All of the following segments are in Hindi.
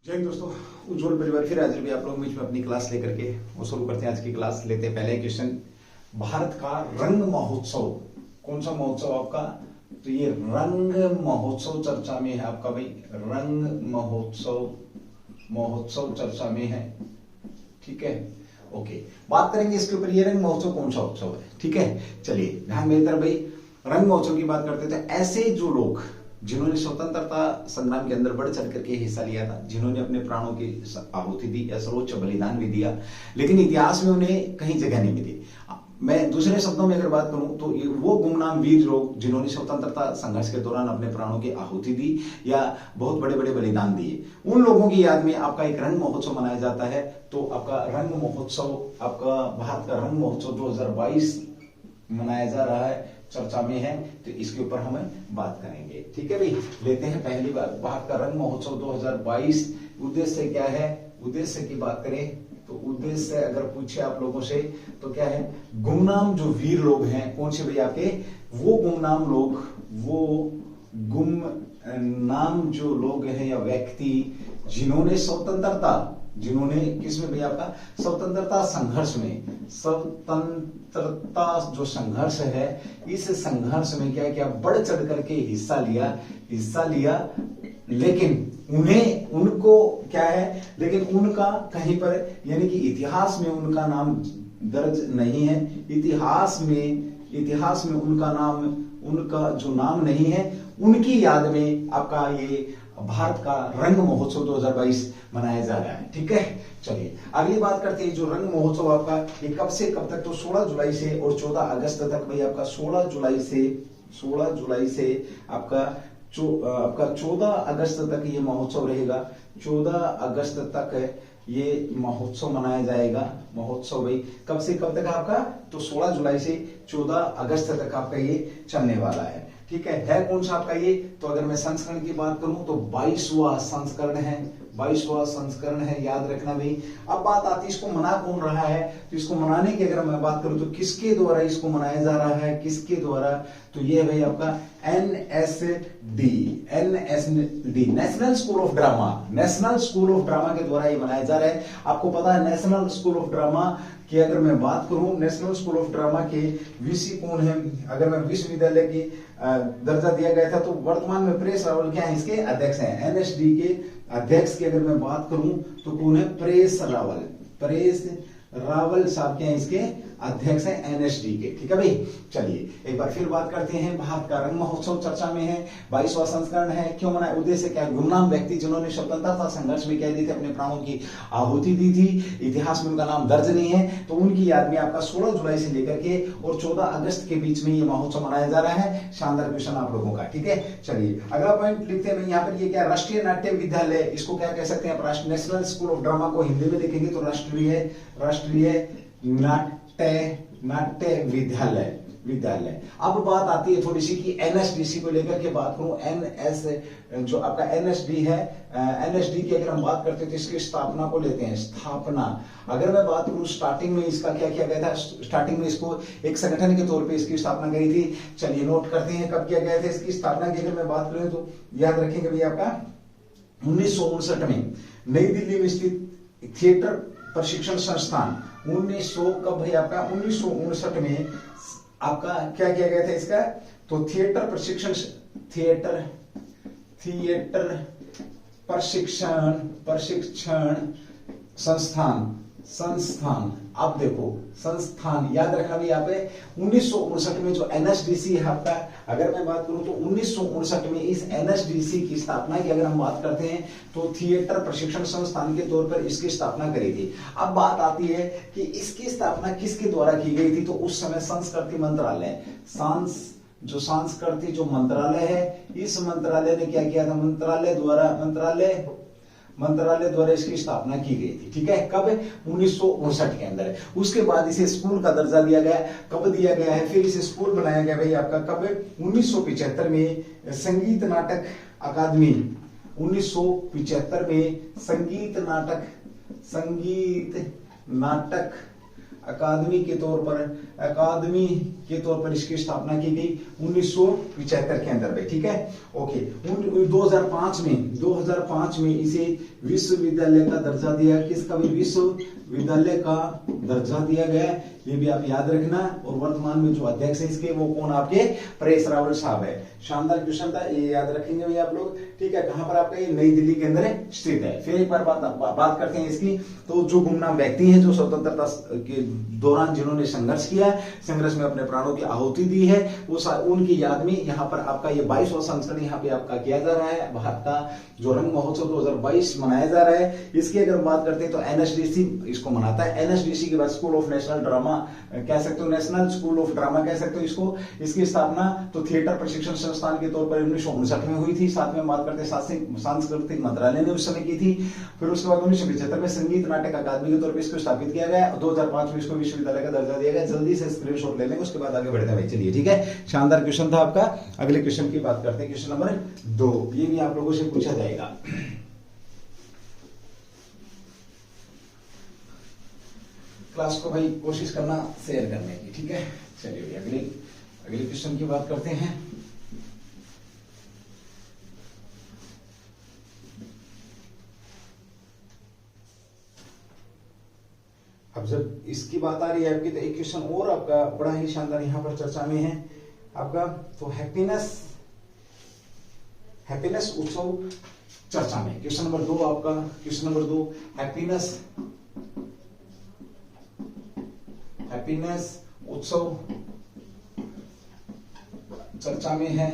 जय हिंद दोस्तों, उज्जवल परिवार फिर हाजिर भी आप लोगों के बीच में अपनी क्लास लेकर के वो शुरू करते हैं आज की क्लास। लेते हैं पहले क्वेश्चन। भारत का रंग महोत्सव, कौन सा महोत्सव आपका? तो ये रंग महोत्सव चर्चा में है आपका भाई। रंग महोत्सव चर्चा में है, ठीक है। ओके, बात करेंगे इसके ऊपर, ये रंग महोत्सव कौन सा उत्सव है, ठीक है। चलिए ध्यान मेरी तरफ भाई। रंग महोत्सव की बात करते थे, ऐसे जो लोग जिन्होंने स्वतंत्रता संग्राम के अंदर बढ़ चढ़ करके हिस्सा लिया था, जिन्होंने अपने प्राणों की आहुति दी या सर्वोच्च बलिदान भी दिया, लेकिन इतिहास में उन्हें कहीं जगह नहीं मिली। मैं दूसरे शब्दों में अगर बात करूं तो ये वो गुमनाम वीर लोग जिन्होंने स्वतंत्रता संघर्ष के दौरान अपने प्राणों की आहुति दी या बहुत बड़े बड़े बलिदान दिए, उन लोगों की याद में आपका एक रंग महोत्सव मनाया जाता है। तो आपका रंग महोत्सव, आपका भारत का रंग महोत्सव 2022 मनाया जा रहा है, चर्चा में है, तो इसके ऊपर हम बात करेंगे, ठीक है भाई। लेते हैं पहली बात, भारत का रंग महोत्सव 2022 उद्देश्य क्या है? उद्देश्य की बात करें तो उद्देश्य अगर पूछे आप लोगों से तो क्या है? गुमनाम जो वीर लोग हैं, कौन से भाई आपके? वो गुमनाम लोग, वो गुमनाम जो लोग हैं या व्यक्ति जिन्होंने जिन्होंने किसमें भैया आपका स्वतंत्रता संघर्ष में, स्वतंत्रता जो संघर्ष है, इस संघर्ष में क्या क्या बढ़ चढ़ करके हिस्सा लिया, लेकिन उनको क्या है, लेकिन उनका कहीं पर यानी कि इतिहास में उनका नाम दर्ज नहीं है। इतिहास में उनका जो नाम नहीं है, उनकी याद में आपका ये भारत का रंग महोत्सव 2022 मनाया जा रहा है, ठीक है। चलिए अगली बात करते हैं, जो रंग महोत्सव आपका ये कब से कब तक? तो 16 जुलाई से और 14 अगस्त तक भाई आपका। 16 जुलाई से आपका 14 अगस्त तक ये महोत्सव रहेगा। 14 अगस्त तक ये महोत्सव मनाया जाएगा। महोत्सव भाई कब से कब तक आपका? तो 16 जुलाई से 14 अगस्त तक आपका ये चलने वाला है, ठीक है कौन सा आपका ये? तो अगर मैं संस्करण की बात करूं तो 22वां संस्करण है। 22वां संस्करण है, याद रखना भाई। अब बात आती है इसको मना कौन रहा है? तो इसको मनाने की अगर मैं बात करूं तो किसके द्वारा इसको मनाया जा रहा है, किसके द्वारा? तो ये है भाई आपका NSD, national school of drama के द्वारा ये मनाया जा रहा है। आपको पता है नेशनल स्कूल ऑफ ड्रामा की अगर मैं बात करूं, नेशनल स्कूल ऑफ ड्रामा के वीसी कौन है? अगर मैं विश्वविद्यालय की दर्जा दिया गया था तो वर्तमान में परेश रावल क्या है, इसके अध्यक्ष हैं। एनएसडी के अध्यक्ष की अगर मैं बात करूं तो कौन है? परेश रावल साहब क्या है, इसके अध्यक्ष हैं एनएसडी के, ठीक है भाई। चलिए एक बार फिर बात करते हैं, भारत का रंग महोत्सव चर्चा में है। 22वां संस्करण है, क्यों मनाया? उद्देश्य क्या है? गुमनाम व्यक्ति जिन्होंने स्वतंत्रता संघर्ष में क्या दी थी, अपने प्राणों की आहुति दी थी, इतिहास में उनका नाम दर्ज नहीं है, तो उनकी याद में आपका 16 जुलाई से लेकर के और 14 अगस्त के बीच में ये महोत्सव मनाया जा रहा है। शानदार क्वेश्चन आप लोगों का, ठीक है। चलिए अगला पॉइंट लिखते हैं यहाँ पर, ये क्या? राष्ट्रीय नाट्य विद्यालय, इसको क्या कह सकते हैं आप? नेशनल स्कूल ऑफ ड्रामा को हिंदी में लिखेंगे तो राष्ट्रीय नाट्य विद्यालय। अब बात आती है थोड़ी सी कि एनएसडीसी को लेकर के बात करूं। जो आपका एनएसडी है, एनएसडी की अगर हम बात करते हैं तो इसकी स्थापना को लेते हैं। स्थापना अगर मैं बात करूं, स्टार्टिंग में इसका क्या किया गया था? स्टार्टिंग में इसको एक संगठन के तौर पे इसकी स्थापना करी थी। चलिए नोट करते हैं कब किया गया था इसकी स्थापना की। अगर मैं बात करूं तो याद रखेंगे भैया आपका 1959 में नई दिल्ली में स्थित थिएटर प्रशिक्षण संस्थान 1900 कब भाई आपका? 1959 में आपका क्या किया गया था इसका? तो थिएटर प्रशिक्षण संस्थान। अब देखो संस्थान याद रखना भी यहाँ पे 1959 में जो एनएसडीसी है आपका, अगर मैं बात करूं तो 1959 में इस एनएसडीसी की स्थापना की अगर हम बात करते हैं तो थिएटर प्रशिक्षण संस्थान के तौर पर इसकी स्थापना करी थी। अब बात आती है कि इसकी स्थापना किसके द्वारा की गई थी? तो उस समय संस्कृति मंत्रालय, सांस्कृतिक जो मंत्रालय है, इस मंत्रालय ने क्या किया था? मंत्रालय द्वारा इसकी स्थापना की गई थी, ठीक है। कब? 1959 के अंदर। उसके बाद इसे स्कूल का दर्जा दिया गया। कब दिया गया है? फिर इसे स्कूल बनाया गया भाई आपका कब? 1975 में संगीत नाटक अकादमी, 1975 में संगीत नाटक अकादमी के तौर पर इसकी स्थापना की गई 1975 के अंदर में, ठीक है। ओके, 2005 में इसे विश्वविद्यालय का दर्जा दिया, किसका भी विश्वविद्यालय का दर्जा दिया गया, ये भी आप याद रखना। और वर्तमान में जो अध्यक्ष है इसके वो कौन, आपके परेश रावल साहब है। शानदार क्वेश्चन था, ये याद रखेंगे भाई आप लोग, ठीक है। कहां पर आपका ये नई दिल्ली के अंदर स्थित है। फिर एक बार बात करते हैं इसकी। तो जो गुमनाम व्यक्ति हैं जो स्वतंत्रता के दौरान जिन्होंने संघर्ष किया, संघर्ष में अपने प्राणों की आहुति दी है, वो उनकी याद में यहाँ पर आपका ये 22वां संस्करण यहाँ पे आपका किया जा रहा है। भारत का जो रंग महोत्सव 2022 मनाया जा रहा है। इसकी अगर बात करते हैं तो एनएसडीसी इसको मनाता है। एनएसडीसी के बाद स्कूल ऑफ नेशनल ड्रामा कह सकते हो, नेशनल स्कूल ऑफ ड्रामा कह सकते हो इसको। इसकी स्थापना तो थिएटर प्रशिक्षण संस्थान के तौर पर 1959 में हुई थी। साथ में बात करते सांस्कृतिक मंत्रालय ने उस समय की थी। फिर उसके बाद 1975 में संगीत नाटक अकादमी के तौर पर इसको स्थापित किया गया। 2005 में इसको विश्वविद्यालय का दर्जा दिया गया। जल्दी से स्क्रीनशॉट ले लेंगे, उसके बाद आगे बढ़ते हैं भाई, चलिए, ठीक है। शानदार क्वेश्चन था आपका। अगले क्वेश्चन की बात करते हैं, क्वेश्चन नंबर 2। ये भी आप लोगों से पूछा जाएगा। क्लास को भाई कोशिश करना शेयर करने की, ठीक है। चलिए अगले क्वेश्चन की बात करते हैं। अब जब इसकी बात आ रही है आपकी, तो एक क्वेश्चन और आपका बड़ा ही शानदार यहाँ पर चर्चा में है आपका। तो हैप्पीनेस उत्सव चर्चा में क्वेश्चन नंबर 2 आपका। क्वेश्चन नंबर 2, हैप्पीनेस उत्सव चर्चा में है।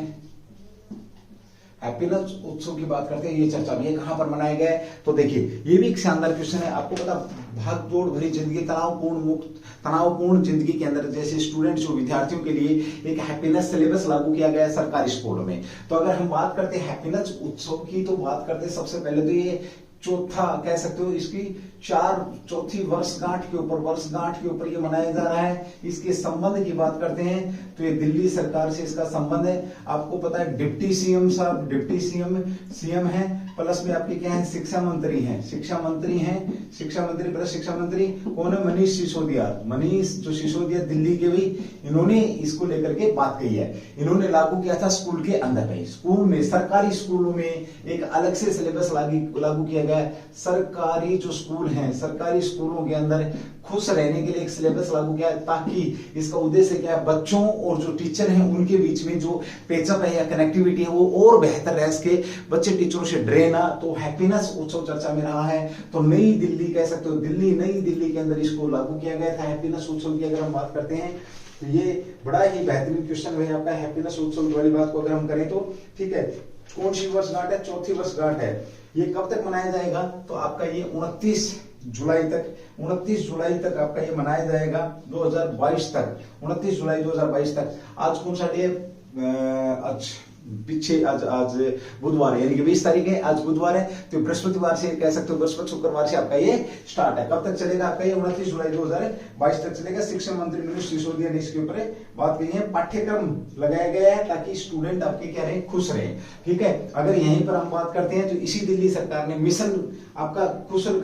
हैप्पीनेस उत्सव की बात करते हैं, ये चर्चा में, ये कहां पर मनाया गया है? तो देखिए, ये भी एक शानदार क्वेश्चन है। आपको पता, भागदौड़ भरी जिंदगी, तनावपूर्ण जिंदगी के अंदर जैसे स्टूडेंट जो विद्यार्थियों के लिए एक हैप्पीनेस सिलेबस लागू किया गया है सरकारी स्कूलों में। तो अगर हम बात करते हैं हैप्पीनेस उत्सव की, तो बात करते हैं सबसे पहले तो ये चौथा कह सकते हो, इसकी चौथी वर्षगांठ के ऊपर ये मनाया जा रहा है। इसके संबंध की बात करते हैं तो ये दिल्ली सरकार से इसका संबंध है। आपको पता है डिप्टी सीएम सीएम है, प्लस में आपके क्या है, शिक्षा मंत्री प्लस शिक्षा मंत्री कौन है? मनीष सिसोदिया दिल्ली के भी, इन्होंने इसको लेकर के बात कही है। इन्होंने लागू किया था स्कूल के अंदर में, स्कूल में, सरकारी स्कूलों में एक अलग से सिलेबस लागू किया गया। सरकारी जो स्कूल हैं, सरकारी स्कूलों के अंदर खुश रहने के लिए एक सिलेबस लागू किया है, ताकि इसका उद्देश्य क्या है, बच्चों और जो टीचर हैं उनके बीच में जो पेचअप है या कनेक्टिविटी है वो और बेहतर रह सके, बच्चे टीचरों से डरे ना। तो हैप्पीनेस उत्सव चर्चा में रहा है। तो नई दिल्ली कह सकते हो, नई दिल्ली के अंदर इसको लागू किया गया था हैप्पीनेस उत्सव की। अगर हम बात करते हैं तो ये बड़ा ही बेहतरीन क्वेश्चन है आपका। हैप्पीनेस उत्सव वाली बात को अगर हम करें तो, ठीक है, कौन सी वर्षगांठ है? चौथी वर्षगांठ है। ये कब तक मनाया जाएगा? तो आपका ये 29 जुलाई तक आपका ये मनाया जाएगा, 2022 तक, 29 जुलाई 2022 तक। आज कौन सा डे? आज बुधवार है, यानी कि 20 तारीख है, आज बुधवार है। तो बृहस्पतिवार से कह सकते हो, बृहस्पति शुक्रवार से आपका ये स्टार्ट है। कब तक चलेगा आपका ये? 29 जुलाई 2022 तक चलेगा। शिक्षा मंत्री मनीष सिसोदिया ने इसके ऊपर बात कही है। पाठ्यक्रम लगाया गया है ताकि स्टूडेंट आपके क्या रहे, खुश रहे, ठीक है। अगर यहीं पर हम बात करते हैं तो इसी दिल्ली सरकार ने मिशन आपका कुशल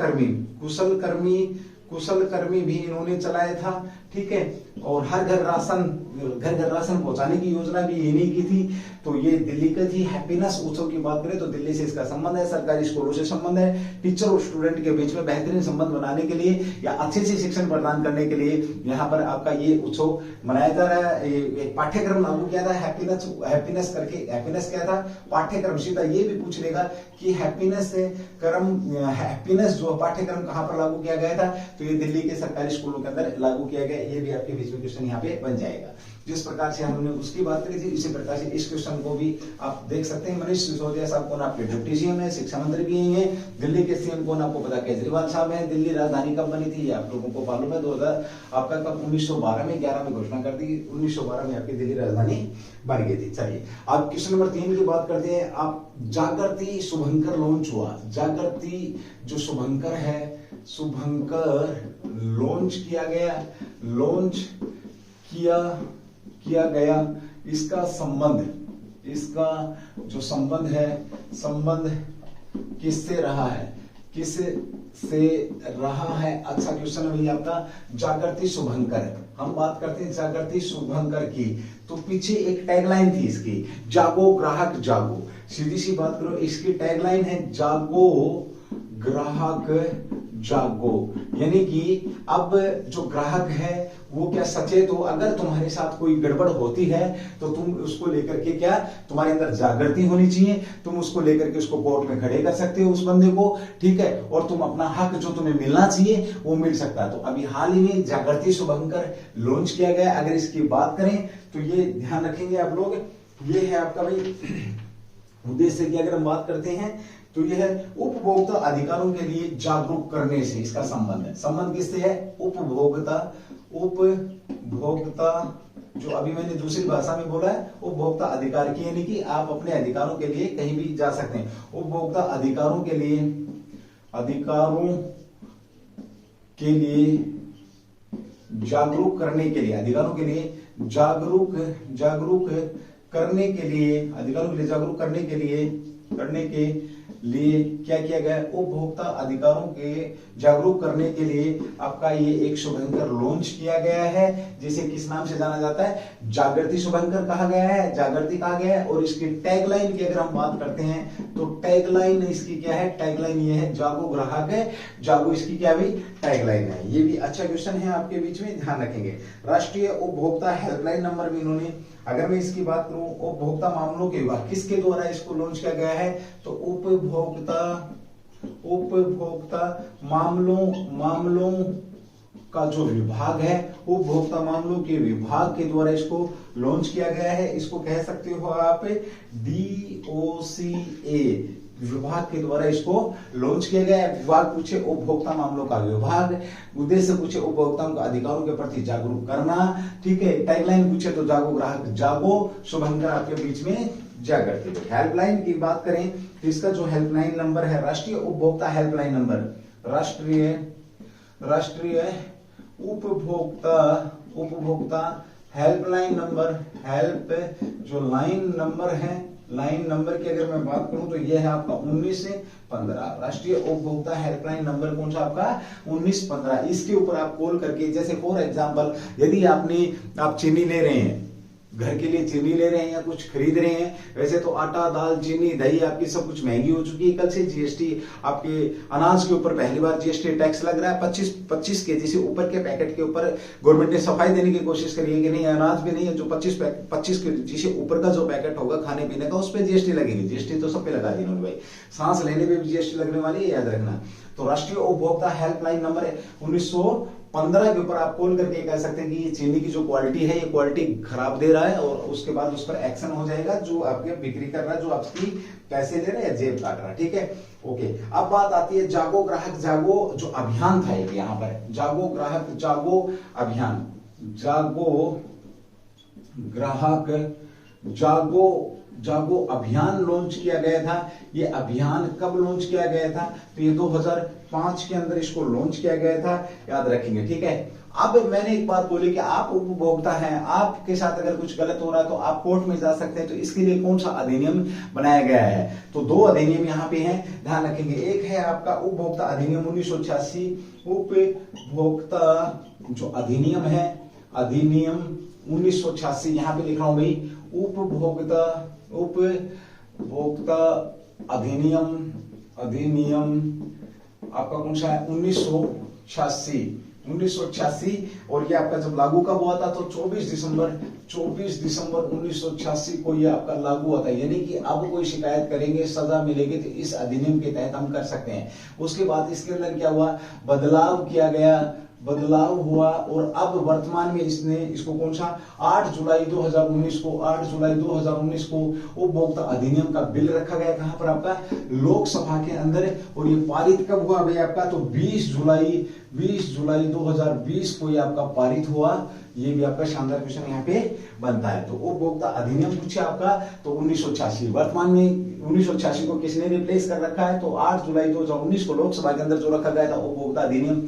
कर्मी भी इन्होंने चलाया था, ठीक है। और घर घर राशन पहुंचाने की योजना भी इन्हीं की थी। तो ये दिल्ली का थी। हैप्पीनेस उत्सव की बात करें तो दिल्ली से इसका संबंध है, सरकारी स्कूलों से संबंध है। टीचर और स्टूडेंट के बीच में बेहतरीन संबंध बनाने के लिए या अच्छे से शिक्षण प्रदान करने के लिए यहाँ पर आपका ये उत्सव मनाया जा रहा है। एक पाठ्यक्रम लागू किया था हैप्पीनेस करके। हैप्पीनेस क्या था? पाठ्यक्रम। सीधा ये भी पूछ लेगा कि हैप्पीनेस जो पाठ्यक्रम कहाँ पर लागू किया गया था? तो ये दिल्ली के सरकारी स्कूलों के अंदर लागू किया गया। ये भी आपके बीच में क्वेश्चन यहाँ पे बन जाएगा। जिस प्रकार से हमने उसकी बात करी थी, इसी प्रकार से इस क्वेश्चन को भी आप देख सकते हैं। मनीष सिसोदिया साहब कौन? आपके डिप्टी सीएम है, शिक्षा मंत्री भी यही है। दिल्ली के सीएम कौन? आपको पता, केजरीवाल साहब है। दिल्ली राजधानी कब बनी थी? आप लोगों को मालूम है, 1912 में 11 में घोषणा कर दी। 1912 में आपकी दिल्ली राजधानी बन गई थी। चलिए, आप क्वेश्चन नंबर 3 की बात करते हैं। आप जागृति शुभंकर लॉन्च हुआ। जागृति जो शुभंकर है, शुभंकर लॉन्च किया गया। इसका जो संबंध है, संबंध किससे रहा है? किस से रहा है? अच्छा क्वेश्चन है भैया आपका, जागृति शुभंकर। हम बात करते हैं जागृति शुभंकर की, तो पीछे एक टैगलाइन थी इसकी, जागो ग्राहक जागो। सीधी सी बात करो, इसकी टैगलाइन है जागो ग्राहक जागो, यानी कि अब जो ग्राहक है वो क्या सचेत हो, अगर तुम्हारे साथ कोई गड़बड़ होती है तो तुम उसको लेकर के क्या, तुम्हारे अंदर जागृति होनी चाहिए, तुम उसको लेकर के उसको कोर्ट में खड़े कर सकते हो उस बंदे को, ठीक है, और तुम अपना हक जो तुम्हें मिलना चाहिए वो मिल सकता है। तो अभी हाल ही में जागृति शुभंकर लॉन्च किया गया। अगर इसकी बात करें तो ये ध्यान रखेंगे आप लोग, ये है आपका भाई उद्देश्य की अगर हम बात करते हैं तो यह है उपभोक्ता अधिकारों के लिए जागरूक करने से इसका संबंध है। संबंध किससे है? उपभोक्ता जो अभी मैंने दूसरी भाषा में बोला है उपभोक्ता अधिकार की, यानी कि आप अपने अधिकारों के लिए कहीं भी जा सकते हैं। उपभोक्ता अधिकारों के लिए जागरूक करने के लिए, अधिकारों के लिए जागरूक करने के लिए, अधिकारों के लिए जागरूक करने के लिए क्या किया गया? उपभोक्ता अधिकारों के जागरूक करने के लिए आपका ये एक शुभंकर लॉन्च किया गया है, जिसे किस नाम से जाना जाता है? जागृति शुभंकर कहा गया है, जागृति कहा गया है। और इसकी टैगलाइन की अगर हम बात करते हैं तो टैगलाइन इसकी क्या है? टैगलाइन ये है जागो ग्राहक जागो, इसकी क्या भी टैगलाइन है। ये भी अच्छा क्वेश्चन है आपके बीच में, ध्यान रखेंगे। राष्ट्रीय उपभोक्ता हेल्पलाइन नंबर भी इन्होंने, अगर मैं इसकी बात करूं उपभोक्ता मामलों के विभाग, किसके द्वारा इसको लॉन्च किया गया है? तो उपभोक्ता मामलों का जो विभाग है, उपभोक्ता मामलों के विभाग के द्वारा इसको लॉन्च किया गया है। इसको कह सकते हो आप DOCA विभाग के द्वारा इसको लॉन्च किया गया है। विभाग पूछे उपभोक्ता मामलों का विभाग, उद्देश्य पूछे उपभोक्ताओं के अधिकारों के प्रति जागरूक करना, ठीक है। टैगलाइन पूछे तो जागो ग्राहक जागो, शुभंकर आपके बीच में जागृति। हेल्पलाइन की बात करें तो इसका जो हेल्पलाइन नंबर है राष्ट्रीय उपभोक्ता हेल्पलाइन नंबर, राष्ट्रीय उपभोक्ता हेल्पलाइन नंबर, हेल्प जो लाइन नंबर है, लाइन नंबर की अगर मैं बात करूं तो यह है आपका 1915। राष्ट्रीय उपभोक्ता हेल्पलाइन नंबर कौन सा आपका? 1915। इसके ऊपर आप कॉल करके, जैसे फॉर एग्जांपल यदि आप चीनी ले रहे हैं, घर के लिए चीनी ले रहे हैं या कुछ खरीद रहे हैं, वैसे तो आटा दाल चीनी दही आपकी सब कुछ महंगी हो चुकी है। कल से जीएसटी आपके अनाज के ऊपर पहली बार जीएसटी टैक्स लग रहा है 25 केजी से ऊपर के पैकेट के ऊपर गवर्नमेंट ने सफाई देने की कोशिश करी है कि नहीं अनाज भी नहीं है, जो 25 केजी से ऊपर का जो पैकेट होगा खाने पीने का उस पर जीएसटी लगेगी। जीएसटी तो सब पे लगा दी उन्होंने भाई, सांस लेने पे भी जीएसटी लगने वाली है, याद रखना। तो राष्ट्रीय उपभोक्ता हेल्पलाइन नंबर है 1915 के ऊपर आप कॉल करके कह सकते हैं कि ये चीनी की जो क्वालिटी है ये क्वालिटी खराब दे रहा है, और उसके बाद उस पर एक्शन हो जाएगा जो आपके बिक्री कर रहा है, जो आपकी पैसे ले रहा है या जेब काट रहा है, ठीक है। ओके, अब बात आती है जागो ग्राहक जागो जो अभियान था एक यहाँ पर, जागो ग्राहक जागो अभियान, जागो ग्राहक जागो अभियान लॉन्च किया गया था। ये अभियान कब लॉन्च किया गया था? तो ये 2005 के अंदर इसको लॉन्च किया गया था, याद रखेंगे, ठीक है। अब मैंने एक बात बोली कि आप उपभोक्ता हैं, आपके साथ अगर कुछ गलत हो रहा है तो आप कोर्ट में जा सकते हैं। तो इसके लिए कौन सा अधिनियम बनाया गया है? तो 2 अधिनियम यहाँ पे हैं, ध्यान रखेंगे। एक है आपका उपभोक्ता अधिनियम 1986, उपभोक्ता जो अधिनियम है, अधिनियम 1986, यहाँ पे लिख रहा हूं भाई, उपभोक्ता अधिनियम आपका कौन सा है? 1986। और ये आपका जब लागू कब हुआ था? तो 24 दिसंबर 1986 को ये आपका लागू हुआ था। यानी कि अब कोई शिकायत करेंगे सजा मिलेगी तो इस अधिनियम के तहत हम कर सकते हैं। उसके बाद इसके अंदर क्या हुआ? बदलाव किया गया, बदलाव हुआ, और अब वर्तमान में इसको कौन सा 8 जुलाई 2019 को उपभोक्ता अधिनियम का बिल रखा गया। कहां पर? आपका लोकसभा के अंदर। और ये पारित कब हुआ भाई आपका? तो 20 जुलाई 2020 को ये आपका पारित हुआ, ये भी आपका शानदार क्वेश्चन यहाँ पे बनता है। तो उपभोक्ता अधिनियम पूछे आपका तो 1986, वर्तमान में 1986 को किसने रिप्लेस कर रखा है? तो 8 जुलाई 2019 को लोकसभा के अंदर जो रखा गया था उपभोक्ता अधिनियम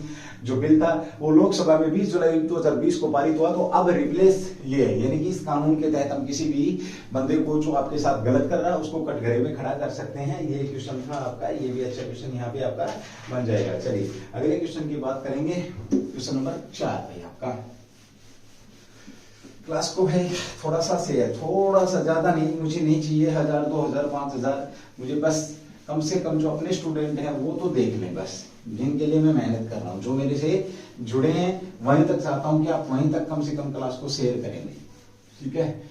जो बिल था वो लोकसभा में 20 जुलाई 2020 को पारित हुआ। तो अब रिप्लेस ये है, यानी कि इस कानून के तहत हम किसी भी बंदे को जो आपके साथ गलत कर रहा है उसको कटघरे में खड़ा कर सकते हैं। ये क्वेश्चन था आपका, ये भी अच्छा क्वेश्चन यहाँ पे आपका बन जाएगा। चलिए अगले क्वेश्चन की बात करेंगे, क्वेश्चन नंबर 4 है आपका। क्लास को है थोड़ा सा से है, थोड़ा सा ज्यादा नहीं, मुझे नहीं चाहिए 1000 2000 5000, मुझे बस कम से कम जो अपने स्टूडेंट हैं वो तो देख लें, बस जिनके लिए मैं मेहनत कर रहा हूँ, जो मेरे से जुड़े हैं वहीं तक चाहता हूं कि आप वहीं तक कम से कम क्लास को शेयर करेंगे, ठीक है।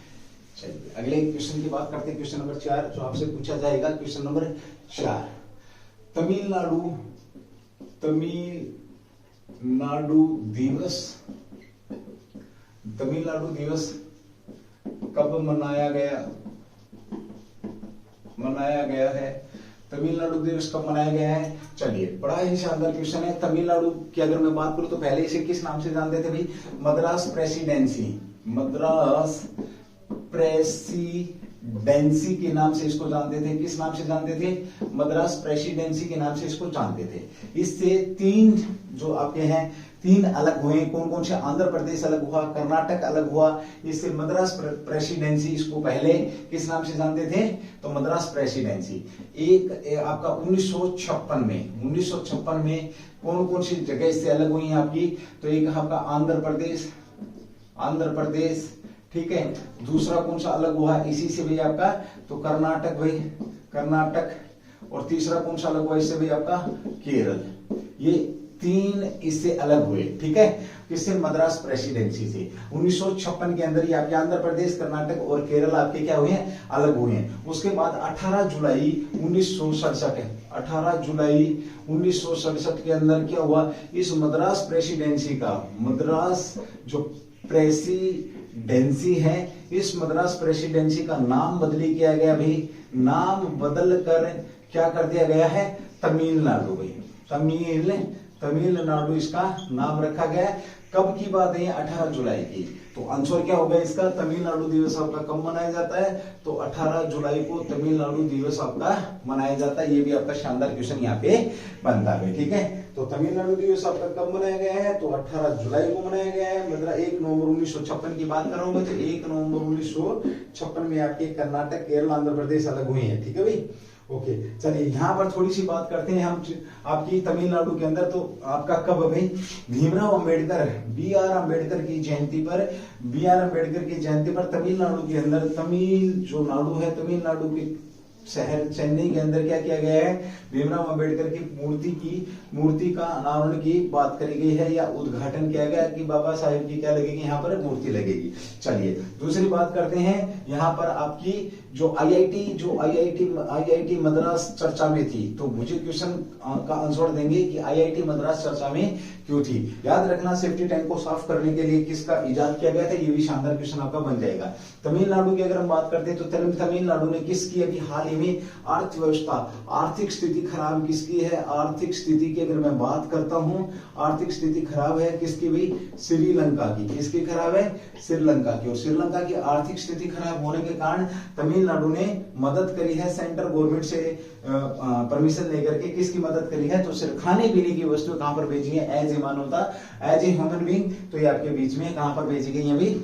चलिए अगले क्वेश्चन की बात करते हैं, क्वेश्चन नंबर 4 जो आपसे पूछा जाएगा। क्वेश्चन नंबर 4, तमिलनाडु दिवस कब मनाया गया है? तमिलनाडु दिवस कब मनाया गया है? चलिए बड़ा ही शानदार क्वेश्चन है। तमिलनाडु की अगर मैं बात करूं तो पहले इसे किस नाम से जानते थे भाई? मद्रास प्रेसिडेंसी के नाम से इसको जानते थे। किस नाम से जानते थे? मद्रास प्रेसिडेंसी के नाम से इसको जानते थे। इससे 3 जो आपके हैं 3 अलग हुए। कौन कौन से? आंध्र प्रदेश अलग हुआ, कर्नाटक अलग हुआ। इससे मद्रास प्रेसिडेंसी, इसको पहले किस नाम से जानते थे? तो मद्रास प्रेसिडेंसी। एक आपका 1956 में कौन कौन सी जगह इससे अलग हुई है आपकी? तो एक आपका आंध्र प्रदेश, ठीक है। दूसरा कौन सा अलग हुआ इसी से भी आपका? तो कर्नाटक। और तीसरा कौन सा अलग हुआ इससे भी? आपका केरल। ये 3 इससे अलग हुए, ठीक है। किससे? मद्रास प्रेसिडेंसी से। 1956 के अंदर ये आपके आंध्र प्रदेश, कर्नाटक और केरल आपके क्या हुए हैं? अलग हुए हैं। उसके बाद 18 जुलाई 1967 के अंदर क्या हुआ? इस मद्रास प्रेसिडेंसी का, मद्रास जो प्रेसिडेंसी है, इस मद्रास प्रेसिडेंसी का नाम बदली किया गया भाई। नाम बदल कर क्या कर दिया गया है? तमिलनाडु भाई, तमिलनाडु इसका नाम रखा गया। कब की बात है? 18 जुलाई की। तो आंसर क्या होगा इसका? तमिलनाडु दिवस आपका कब मनाया जाता है? तो 18 जुलाई को तमिलनाडु दिवस आपका मनाया जाता है। ये भी आपका शानदार क्वेश्चन यहाँ पे बनता है, ठीक है। तो तमिलनाडु दिवस आपका कब मनाया गया है? तो 18 जुलाई को मनाया गया है। मतलब 1 नवंबर 1956 की बात कर रहा हूं मैं, तो 1 नवंबर 1956 में आपके कर्नाटक, केरल, आंध्र प्रदेश अलग हुए हैं, ठीक है भाई। ओके चलिए यहां पर थोड़ी सी बात करते हैं हम आपकी तमिलनाडु के अंदर। तो आपका कब भाई? भीमराव अंबेडकर, B.R. अम्बेडकर की जयंती पर तमिलनाडु के अंदर, तमिल जो नाडु है, तमिलनाडु के शहर चेन्नई के अंदर क्या किया गया है? भीमराव अंबेडकर की मूर्ति का अनावरण की बात करी गई है, या उद्घाटन किया गया कि बाबा साहेब की क्या लगेगी? यहाँ पर मूर्ति लगेगी। चलिए दूसरी बात करते हैं, यहाँ पर आपकी जो आईआईटी मद्रास चर्चा में थी। तो मुझे क्वेश्चन का आंसर देंगे कि आईआईटी मद्रास चर्चा में क्यों थी। याद रखना सेफ्टी टैंक को साफ करने के लिए किसका इजाद किया गया था? ये भी शानदार क्वेश्चन आपका बन जाएगा। तमिलनाडु की अगर हम बात करते हैं तो तमिलनाडु ने किसकी अभी हाल ही में अर्थव्यवस्था, आर्थिक स्थिति खराब किसकी है? आर्थिक स्थिति की अगर मैं बात करता हूं, आर्थिक स्थिति खराब है किसकी भाई? श्रीलंका की। किसकी खराब है? श्रीलंका की। और श्रीलंका की आर्थिक स्थिति खराब होने के कारण तमिलनाडु ने मदद करी है सेंट्रल गवर्नमेंट से परमिशन लेकर के। किसकी मदद करी है? तो सिर्फ खाने पीने की वस्तु कहां पर भेजी है? एज ए मानवता, एज ए ह्यूमन बीइंग। तो ये आपके बीच में कहां पर भेजी गई है?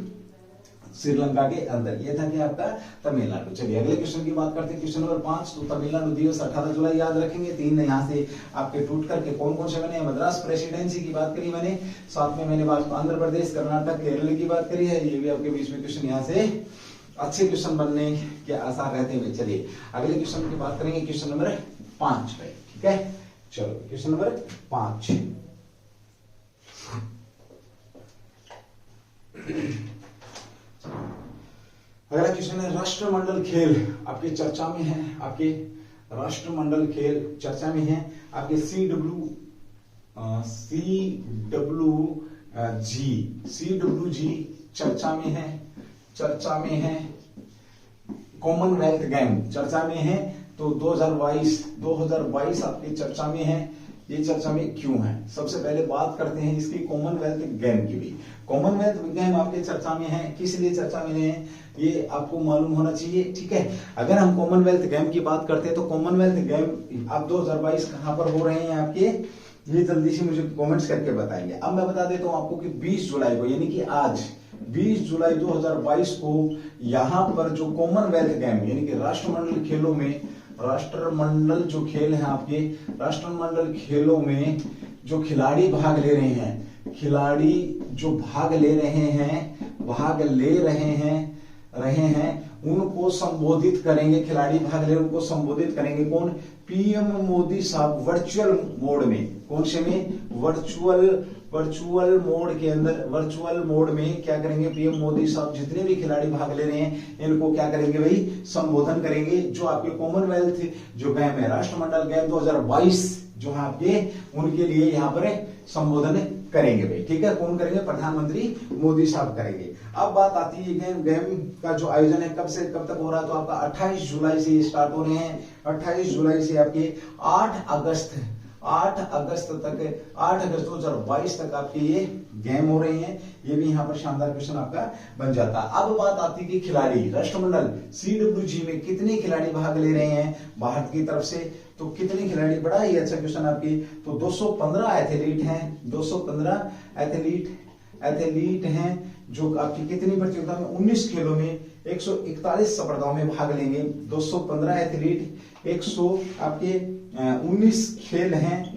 श्रीलंका के अंदर। ये था कि आपका तमिलनाडु। चलिए अगले क्वेश्चन की बात करते हैं, क्वेश्चन नंबर 5। तो तमिलनाडु दिवस 18 जुलाई याद रखेंगे। 3 यहाँ से आपके टूट करके कौन कौन से बने? मद्रास प्रेसिडेंसी की बात करी मैंने, साथ में मैंने बात आंध्र प्रदेश, कर्नाटक, केरल की बात करी है। ये भी आपके बीच में क्वेश्चन यहाँ से अच्छे क्वेश्चन बनने के आसार रहते हुए। चलिए अगले क्वेश्चन की बात करेंगे, क्वेश्चन नंबर 5 पे, ठीक है। चलो क्वेश्चन नंबर 5। अगला क्वेश्चन है राष्ट्रमंडल खेल आपके चर्चा में है, आपके राष्ट्रमंडल खेल चर्चा में है। आपके CWG चर्चा में है। कॉमनवेल्थ गेम चर्चा में है। तो 2022 आपके चर्चा में है। ये चर्चा में क्यों है। सबसे पहले बात करते हैं इसकी कॉमनवेल्थ गेम की भी। कॉमनवेल्थ गेम आपके चर्चा में है, किस लिए चर्चा में है ये आपको मालूम होना चाहिए, ठीक है। अगर हम कॉमनवेल्थ गेम की बात करते हैं तो कॉमनवेल्थ गेम अब 2022 कहां पर हो रहे हैं आपके, ये जल्दी से मुझे कमेंट्स करके बताएंगे। अब मैं बता देता हूं आपको कि 20 जुलाई को, यानी कि आज 20 जुलाई 2022 को यहाँ पर जो कॉमनवेल्थ गेम यानी कि राष्ट्रमंडल खेलों में, राष्ट्रमंडल जो खेल हैं आपके, राष्ट्रमंडल खेलों में जो खिलाड़ी भाग ले रहे हैं, खिलाड़ी जो भाग ले रहे हैं उनको संबोधित करेंगे, खिलाड़ी भाग ले उनको संबोधित करेंगे कौन, पीएम मोदी साहब वर्चुअल मोड में। कौन से में, वर्चुअल मोड के अंदर, वर्चुअल मोड में क्या करेंगे, पीएम मोदी साहब जितने भी खिलाड़ी भाग ले रहे हैं इनको क्या करेंगे भाई, संबोधन करेंगे। जो आपके कॉमनवेल्थ जो गेम है, राष्ट्रमंडल गेम 2022 जो है आपके, उनके लिए यहाँ पर संबोधन करेंगे भाई, ठीक है। कौन करेंगे, प्रधानमंत्री मोदी साहब करेंगे। अब बात आती है गेम का जो आयोजन है कब से कब तक हो रहा है, तो आपका 28 जुलाई से स्टार्ट हो रहे हैं। 28 जुलाई से आपके 8 अगस्त तक, 8 अगस्त 2022 तक आपके ये गेम हो रहे हैं। ये भी यहाँ पर शानदार क्वेश्चन आपका बन जाता है। अब बात आती है कि खिलाड़ी राष्ट्रमंडल CWG में कितने खिलाड़ी भाग ले रहे हैं भारत की तरफ से, तो कितने खिलाड़ी, बड़ा ही अच्छा क्वेश्चन आपकी। तो 215 एथलीट हैं, 215 एथलीट हैं जो आपकी कितनी प्रतियोगिता में, 19 खेलों में 141 स्पर्धाओं में भाग लेंगे। 215 एथलीट, 100 आपके 19 खेल हैं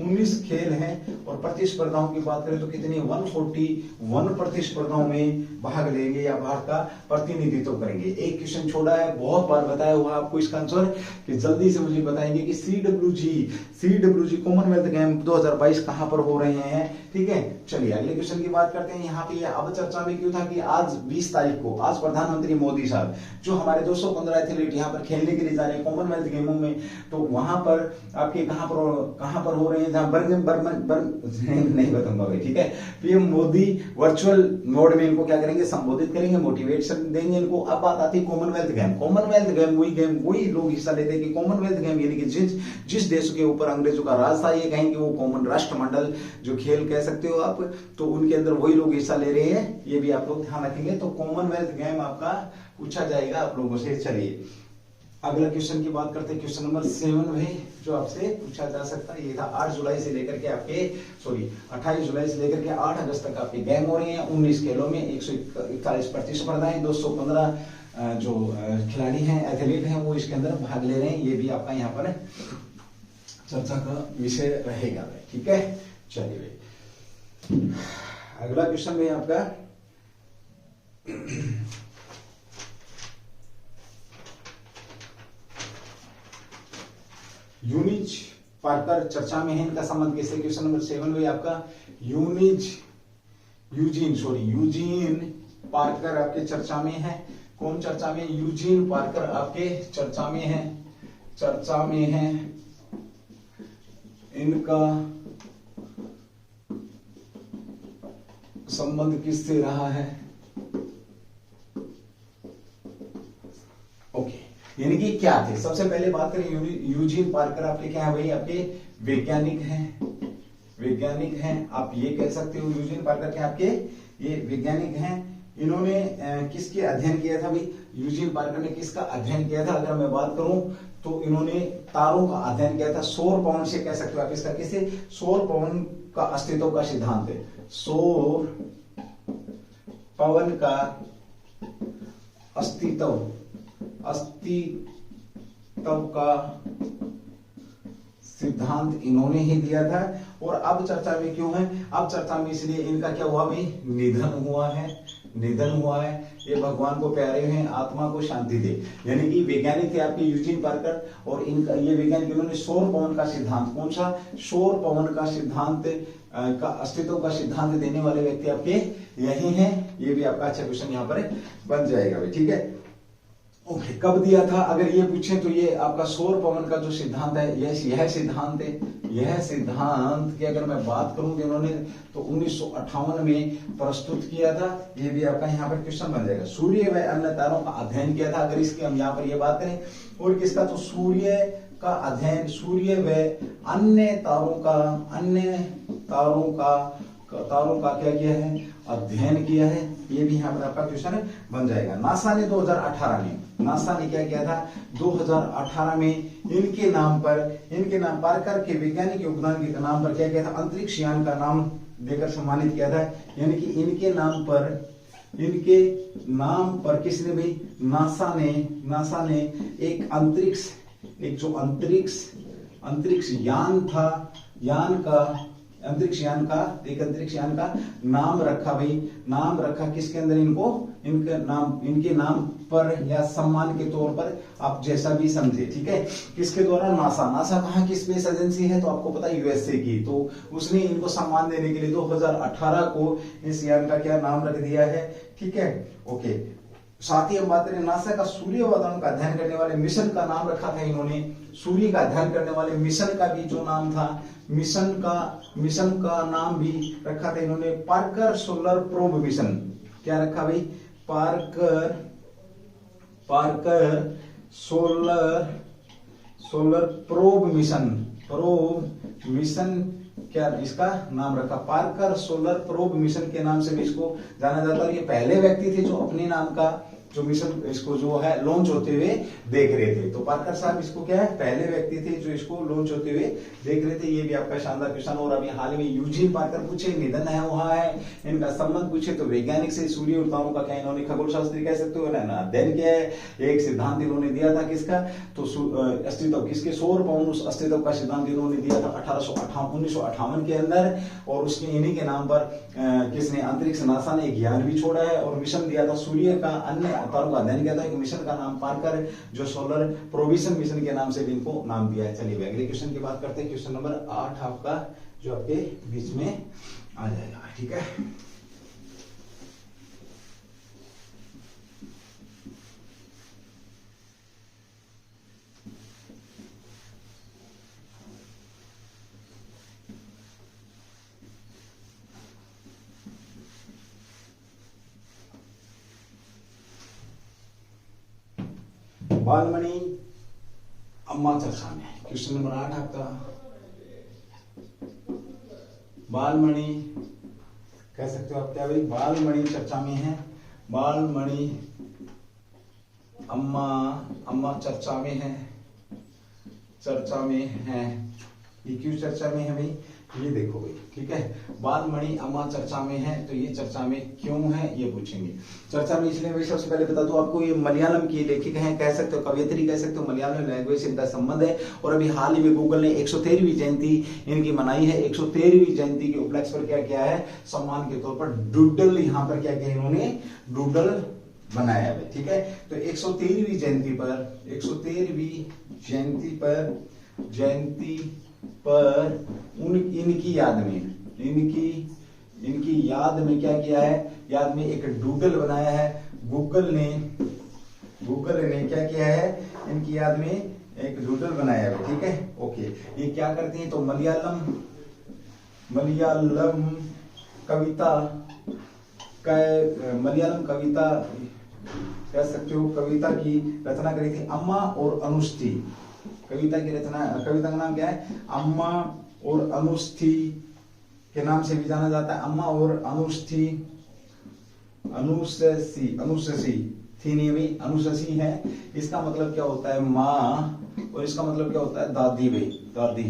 और प्रतिस्पर्धाओं की बात करें तो कितनी, 141 प्रतिस्पर्धाओं में भाग लेंगे या भारत का प्रतिनिधित्व करेंगे। एक क्वेश्चन छोड़ा है, बहुत बार बताया हुआ आपको इसका आंसर, कि जल्दी से मुझे बताएंगे कि CWG कॉमनवेल्थ गेम 2022 कहां पर हो रहे हैं, ठीक है। चलिए अगले क्वेश्चन की बात करते हैं। यहाँ पे अब चर्चा में क्यों था कि आज 20 तारीख को, आज प्रधानमंत्री मोदी साहब जो हमारे 215 एथलीट यहाँ पर खेलने के लिए जा रहे हैं कॉमनवेल्थ गेमों में, तो वहां पर आपके कहां पर हो रहे हैं, जहां नहीं बताऊंगा भाई, ठीक है। पीएम मोदी वर्चुअल मोड में इनको क्या करेंगे, संबोधित करेंगे, मोटिवेशन देंगे इनको। अब बात आती है कॉमनवेल्थ गेम वही लोग हिस्सा लेते हैं कि कॉमनवेल्थ गेम यानी कि जिस देश के ऊपर अंग्रेजों का राज था, ये कहेंगे वो कॉमन राष्ट्रमंडल जो खेल कह सकते हो आप, तो उनके अंदर वही लोग हिस्सा ले रहे हैं, ये भी आप लोग ध्यान रखेंगे। तो कॉमनवेल्थ गेम आपका पूछा जाएगा आप लोगों से। चलिए अगला क्वेश्चन की बात करते हैं, क्वेश्चन नंबर 7 में जो आपसे पूछा जा सकता है, ये था 28 जुलाई से लेकर के 8 अगस्त तक आपके गेम हो रहे हैं। 19 खेलों में 141 प्रतिस्पर्धाएं, 215 जो खिलाड़ी हैं, एथलीट हैं, वो इसके अंदर भाग ले रहे हैं। ये भी आपका यहाँ पर चर्चा का विषय रहेगा, ठीक है। चलिए अगला क्वेश्चन में आपका यूनिज पार्कर चर्चा में है, इनका संबंध कैसे, क्वेश्चन नंबर 7 में आपका यूजीन पार्कर आपके चर्चा में है। कौन चर्चा में, यूजीन पार्कर आपके चर्चा में है। इनका संबंध किससे रहा है, ओके, यानी कि क्या थे। सबसे पहले बात करें यूजीन पार्कर आपके क्या है भाई, आपके वैज्ञानिक हैं, आप ये कह सकते हो। यूजीन पार्कर क्या आपके ये वैज्ञानिक हैं। इन्होंने किसके अध्ययन किया था भाई, यूजीन पार्कर ने किसका अध्ययन किया था, अगर मैं बात करूं तो इन्होंने तारों का अध्ययन किया था। सौर पवन से कह सकते हो आप इसका, किसे, सौर पवन का अस्तित्व का सिद्धांत है, सौर पवन का अस्तित्व का सिद्धांत इन्होंने ही दिया था। और अब चर्चा में क्यों है, अब चर्चा में इसलिए इनका क्या हुआ भाई, निधन हुआ है। ये भगवान को प्यारे हैं, आत्मा को शांति दे। यानी कि वैज्ञानिक थे आपके यूजीन पार्कर, और इनका ये वैज्ञानिक इन्होंने सौर पवन का सिद्धांत, कौन सा, सौर पवन का सिद्धांत का अस्तित्व का सिद्धांत देने वाले व्यक्ति आपके यही हैं। ये भी आपका अच्छा क्वेश्चन यहाँ पर बन जाएगा भाई, ठीक है। ओके, कब दिया था अगर ये पूछे तो ये आपका सौर पवन का जो सिद्धांत है, यह सिद्धांत की अगर मैं बात करूं इन्होंने तो 1958 में प्रस्तुत किया था। ये भी आपका यहाँ पर क्वेश्चन बन जाएगा। सूर्य व अन्य तारों का अध्ययन किया था, अगर इसकी हम यहाँ पर ये बात करें। और किसका, तो सूर्य का अध्ययन, सूर्य व अन्य तारों का क्या किया है, अध्ययन किया है। ये भी यहाँ पर आपका क्वेश्चन बन जाएगा। नासा ने 2018 में, नासा ने क्या किया था, 2018 में इनके नाम पार्कर के वैज्ञानिक योगदान के नाम पर क्या किया था, अंतरिक्ष यान का नाम देकर सम्मानित किया था। यानी कि इनके नाम पर किसने भी, नासा ने एक अंतरिक्ष यान का नाम रखा भाई, नाम रखा किसके अंदर, इनके नाम पर या सम्मान के तौर पर, आप जैसा भी समझे, ठीक है। किसके द्वारा, नासा कहाँ की स्पेस एजेंसी है, तो आपको पता है यूएसए की। तो उसने इनको सम्मान देने के लिए 2018 को इस यान का क्या नाम रख दिया है, ठीक है, ओके। साथ ही हम बात करें नासा का सूर्य वातावरण का अध्ययन करने वाले मिशन का नाम रखा था इन्होंने, सूर्य का अध्ययन करने वाले मिशन का भी जो नाम था, मिशन का नाम भी रखा था इन्होंने पार्कर सोलर प्रोब मिशन। क्या रखा भाई, पार्कर सोलर प्रोब मिशन क्या इसका नाम रखा, पार्कर सोलर प्रोब मिशन के नाम से भी इसको जाना जाता है। ये पहले व्यक्ति थे जो अपने नाम का जो मिशन इसको जो है लॉन्च होते हुए देख रहे थे। तो पार्कर साहब इसको क्या है, पहले व्यक्ति थे जो इसको लॉन्च होते हुए देख रहे थे। ये भी आपका शानदार क्वेश्चन। और अभी हाल में यूजीन पार्कर पूछे, निधन है वहां है, इनका संबंध पूछे तो वैज्ञानिक से सूर्य और तारों का क्या इन्होंने खगोल शास्त्री कह सकते हो ना अध्ययन किया है। एक सिद्धांत इन्होंने दिया था किसका, तो अस्तित्व किसके, सौर पवन अस्तित्व का सिद्धांत इन्होंने दिया था 1958 के अंदर। और उसके इन्हीं के नाम पर किसने, अंतरिक्ष नासा ने एक यान भी छोड़ा है और मिशन दिया था सूर्य का अन्य तारों का अध्ययन किया था। एक मिशन का नाम पार्कर जो सोलर प्रोविजन मिशन के नाम से भी इनको नाम दिया है। चलिए अगले क्वेश्चन की बात करते हैं। क्वेश्चन नंबर 8 आपका जो आपके बीच में आ जाएगा, ठीक है। बालमणि अम्मा चर्चा में, क्वेश्चन नंबर 8 आपका बालमणि कह सकते हो आप क्या भाई, बालमणि चर्चा में है, बालमणि अम्मा चर्चा में है, ये क्यों चर्चा में है भाई, ये देखो भाई, ठीक है। बालमणि अम्मा चर्चा में है, तो ये चर्चा में क्यों है ये पूछेंगे। चर्चा में इसलिए भाई सबसे पहले बता दूं आपको, ये मलयालम की लेखिका हैं, कह सकते हो कवयित्री कह सकते हो, मलयालम लैंग्वेज से इनका संबंध है। और अभी हाल ही में गूगल ने 113वीं जयंती इनकी मनाई है। 113वीं जयंती के उपलक्ष्य पर क्या किया है, सम्मान के तौर पर डूडल यहाँ पर क्या किया इन्होंने, डूडल बनाया है, ठीक है। तो 113वीं जयंती पर इनकी याद में क्या किया है, याद में एक डूडल बनाया है। गूगल ने क्या किया है, इनकी याद में एक डूडल बनाया है, ठीक है, ओके। ये क्या करती हैं, तो मलयालम कविता कह सकते हो, कविता की रचना करी थी अम्मा और अनुष्ठी। कविता का नाम क्या है, अम्मा और अनुष्ठी के नाम से भी जाना जाता है। अम्मा और अनुष्ठी, अनुशसी है। इसका मतलब क्या होता है, माँ, और इसका मतलब क्या होता है, दादी भाई, दादी,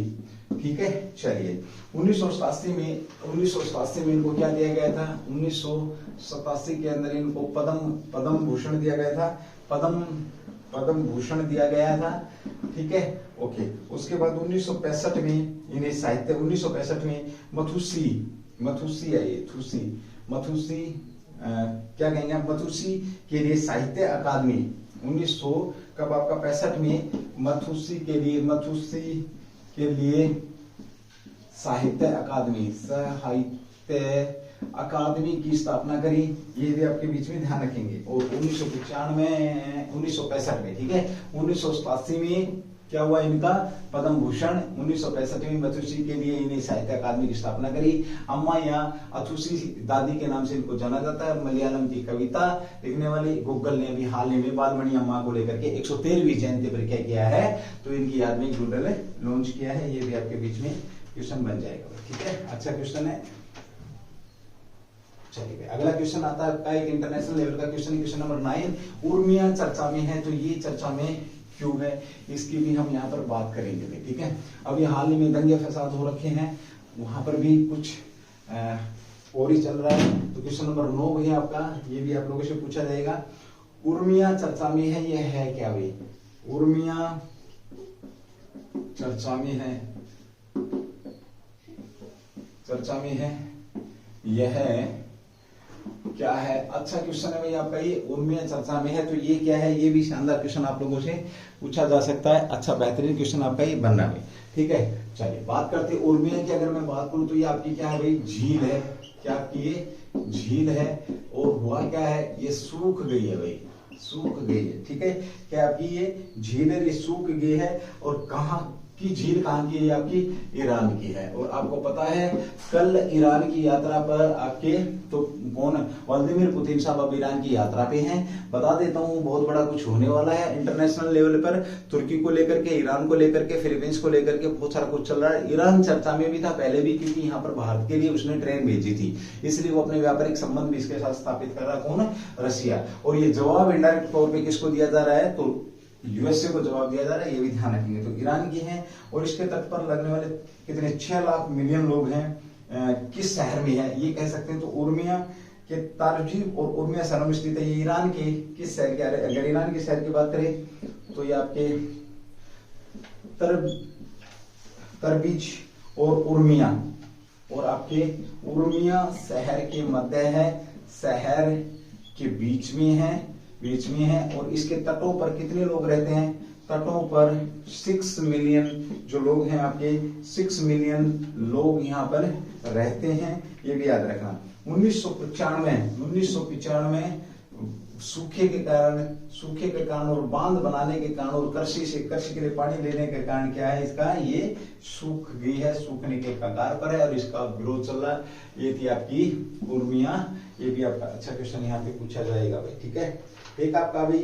ठीक है। चलिए 1987 में इनको क्या दिया गया था, 1987 के अंदर इनको पद्म भूषण दिया गया था, पद्म भूषण दिया गया था, ठीक है, ओके। उसके बाद 1965 में इन्हें साहित्य, 1965 में मथुसी क्या कहेंगे आप, मथुसी के लिए साहित्य अकादमी 1900 कब आपका 65 में मथुसी के लिए साहित्य अकादमी की स्थापना करी। ये भी आपके बीच में ध्यान रखेंगे। और 1965 में, ठीक है, 1987 में क्या हुआ इनका पद्म भूषण 1965 में अथुसी के लिए इन्हें साहित्य अकादमी की स्थापना करी। अम्मा या अथुसी दादी के नाम से इनको जाना जाता है। मलयालम की कविता लिखने वाली। गूगल ने अभी हाल ही में बालमणि अम्मा को लेकर के 113वीं जयंती पर क्या किया है, तो इनकी याद में डूडल लॉन्च किया है। ये भी आपके बीच में क्वेश्चन बन जाएगा, ठीक है। अच्छा क्वेश्चन है। चलिए अगला क्वेश्चन आता है आपका एक इंटरनेशनल लेवल का क्वेश्चन, क्वेश्चन नंबर 9। उर्मिया चर्चा में है, तो ये चर्चा में क्यों है इसकी भी हम यहाँ पर बात करेंगे, ठीक है। अभी हाल ही में दंगे फसाद हो रखे हैं, वहां पर भी कुछ और ही चल रहा है। तो क्वेश्चन नंबर 9 है आपका, ये भी आप लोगों से पूछा जाएगा। उर्मिया चर्चा में है, ये है क्या भाई? उर्मिया चर्चा में है, चर्चा में है, यह क्या है? अच्छा क्वेश्चन है भाई आपका ये। उर्मिया चर्चा में है, तो ये क्या है? ये भी शानदार क्वेश्चन आप लोगों से पूछा जा सकता है। अच्छा बेहतरीन क्वेश्चन आपका ये बन रहा है, ठीक है। चलिए बात करते हैं उर्मिया की। अगर मैं बात करूं तो ये आपकी क्या है भाई? झील है। क्या आपकी ये झील है? और हुआ क्या है, ये सूख गई है भाई, सूख गई है, ठीक है। क्या आपकी ये झील है, ये सूख गई है। और कहाँ की झील, कहाँ की है? आपकी ईरान की है। और आपको पता है कल ईरान की यात्रा पर आपके तो कौन, व्लादिमीर पुतिन साहब अब ईरान की यात्रा पे हैं। बता देता हूँ बहुत बड़ा कुछ होने वाला है इंटरनेशनल लेवल पर, तुर्की को लेकर के, ईरान को लेकर के, फिलीपींस को लेकर के बहुत सारा कुछ चल रहा है। ईरान चर्चा में भी था पहले भी, क्योंकि यहाँ पर भारत के लिए उसने ट्रेन भेजी थी, इसलिए वो अपने व्यापारिक संबंध भी इसके साथ स्थापित कर रहा। कौन? रशिया। और ये जवाब इनडायरेक्ट तौर पर किसको दिया जा रहा है? तो यूएसए को जवाब दिया जा रहा है, ये भी ध्यान रखेंगे। तो ईरान की है। और इसके तट पर लगने वाले कितने 6 लाख मिलियन लोग हैं। किस शहर में है ये कह सकते हैं? तो उर्मिया के तारजीब और उर्मिया शहर में स्थित है। ये ईरान के किस शहर के? अगर ईरान के शहर की बात करें तो ये आपके तरबीज और उर्मिया, और आपके उर्मिया शहर के मध्य है, शहर के बीच में है, बीच में है। और इसके तटों पर कितने लोग रहते हैं? तटों पर 6 मिलियन जो लोग हैं आपके, 6 मिलियन लोग यहाँ पर रहते हैं, ये भी याद रखना। 1995 सूखे के कारण और बांध बनाने के कारण और कृषि के लिए पानी लेने के कारण क्या है इसका? ये सूख गई है, सूखने के कगार पर है और इसका विरोध चल रहा है। ये थी आपकी उर्मिया। ये भी आपका अच्छा क्वेश्चन यहाँ पे पूछा जाएगा भाई, ठीक है। एक आपका अभी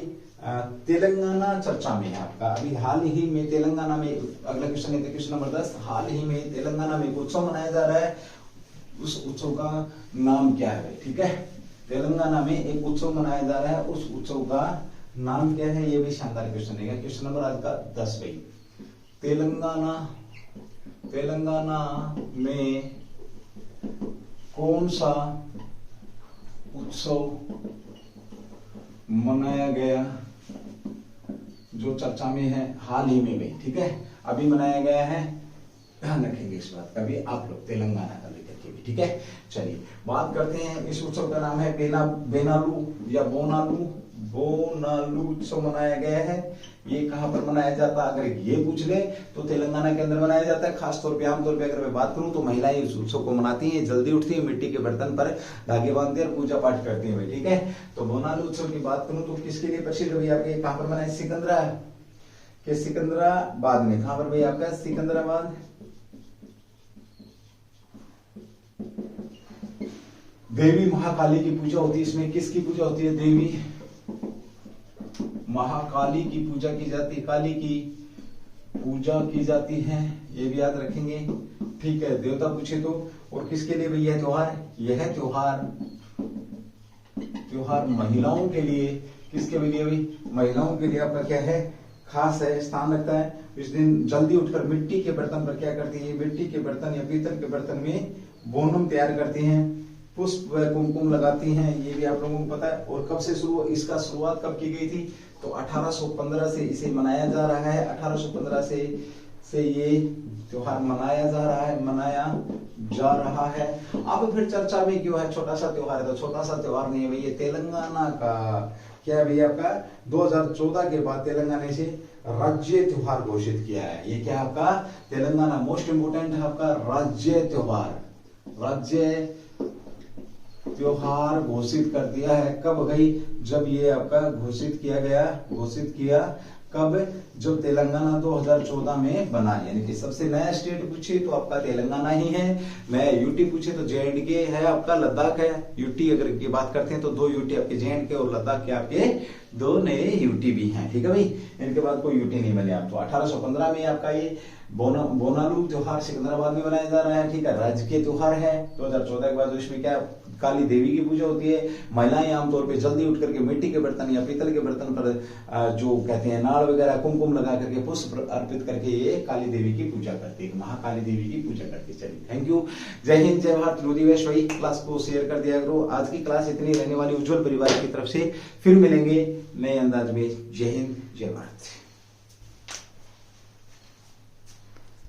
तेलंगाना चर्चा में है आपका। अभी हाल ही में तेलंगाना में, अगला क्वेश्चन है क्वेश्चन नंबर 10। हाल ही में तेलंगाना में एक उत्सव मनाया जा रहा है, उस उत्सव का नाम क्या है भाई, ठीक है। तेलंगाना में एक उत्सव मनाया जा रहा है, उस उत्सव का नाम क्या है? ये भी शानदार क्वेश्चन है। क्वेश्चन नंबर आज का 10 भाई। तेलंगाना में कौन सा उत्सव मनाया गया जो चर्चा में है हाल ही में भाई, ठीक है। अभी मनाया गया है, ध्यान रखेंगे इस बात का भी आप लोग, तेलंगाना का लेकर के भी, ठीक है। चलिए बात करते हैं। इस उत्सव का नाम है बेनालू या बोनालू उत्सव मनाया गया है। ये कहां पर मनाया जाता है? अगर ये पूछ ले तो तेलंगाना के अंदर मनाया जाता है। खासतौर पे आमतौर पे अगर मैं बात करूं तो महिलाएं इस उत्सव को मनाती हैं, जल्दी उठती है, मिट्टी के बर्तन पर धागे बांधती है और पूजा पाठ करती है, ठीक है। तो बोनालू उत्सव की बात करूं तो किसके लिए प्रसिद्ध भैया? आपके कहां पर मनाया? सिकंदराबाद में। कहां पर भैया आपका? सिकंदराबाद। देवी महाकाली की पूजा होती है इसमें। किसकी पूजा होती है? देवी महाकाली की पूजा की जाती है, काली की पूजा की जाती है, ये भी याद रखेंगे, ठीक है। देवता पूछे तो। और किसके लिए भैया त्योहार? यह त्योहार महिलाओं के लिए। किसके लिए भाई? महिलाओं के लिए आपका क्या है? खास है, स्थान रखता है। इस दिन जल्दी उठकर मिट्टी के बर्तन पर क्या करती है? मिट्टी के बर्तन या पीतल के बर्तन में बोनम तैयार करती हैं, पुष्प व कुमकुम लगाती हैं, ये भी आप लोगों को पता है। और कब से इसका शुरुआत कब की गई थी? तो 1815 से इसे मनाया जा रहा है। 1815 से ये त्योहार मनाया जा रहा है। अब फिर चर्चा में क्यों है? छोटा सा त्योहार है, तो छोटा सा त्योहार नहीं है भाई, ये तेलंगाना का क्या है भैया आपका? 2014 के बाद तेलंगाना से राज्य त्योहार घोषित किया है। ये क्या आपका? तेलंगाना मोस्ट इंपोर्टेंट है आपका राज्य त्योहार घोषित कर दिया है। कब गई? जब ये आपका घोषित किया कब? जब तेलंगाना 2014 में बना, यानी कि सबसे नया स्टेट पूछे तो आपका तेलंगाना ही है। मैं यूटी पूछे तो J&K है, आपका लद्दाख है। यूटी अगर की बात करते हैं तो 2 यूटी आपके J&K और लद्दाख के आपके 2 नए यूटी भी हैं, ठीक है भाई। इनके बाद कोई यूटी नहीं बने। आप तो 1815 में आपका ये बोनालू त्योहार सिकंदराबाद में मनाया जा रहा है, ठीक है, राज्य के त्योहार है। 2014 के बाद इसमें क्या काली देवी की पूजा होती है। महिलाएं आमतौर पे जल्दी उठ करके मिट्टी के बर्तन या पीतल के बर्तन पर जो कहते हैं नाड़ वगैरह कुमकुम लगा करके पुष्प अर्पित करके ये काली देवी की पूजा करती है, महाकाली देवी की पूजा करती है। चलिए, थैंक यू। जय हिंद, जय भारत। नो दिवस भाई, क्लास को शेयर कर दिया करो। आज की क्लास इतनी रहने वाली उज्जवल परिवार की तरफ से। फिर मिलेंगे नए अंदाज में। जय हिंद, जय भारत।